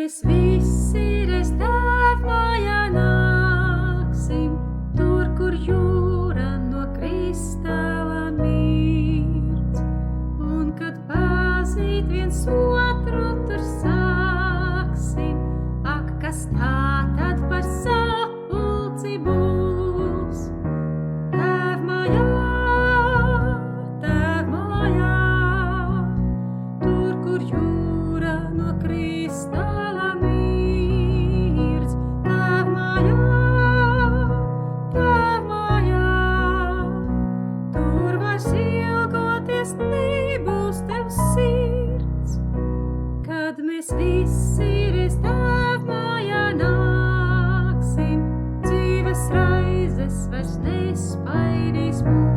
mēs visi reiz Tēvmājā nāksim, tur, kur jūra no kristāla mirds. Un kad pazīt viens otru tur sāksim, ak, kas tā tad par sapulci būs. Tēvmājā, Tēvmājā, tur, kur jūra no kristāla mirds. Tēvmājā, Tēvmājā, tur vairs ilgoties nebūs tev sirds. Kad mēs visi reiz Tēvmājā nāksim, dzīves raizes vairs nespaidīs mūs.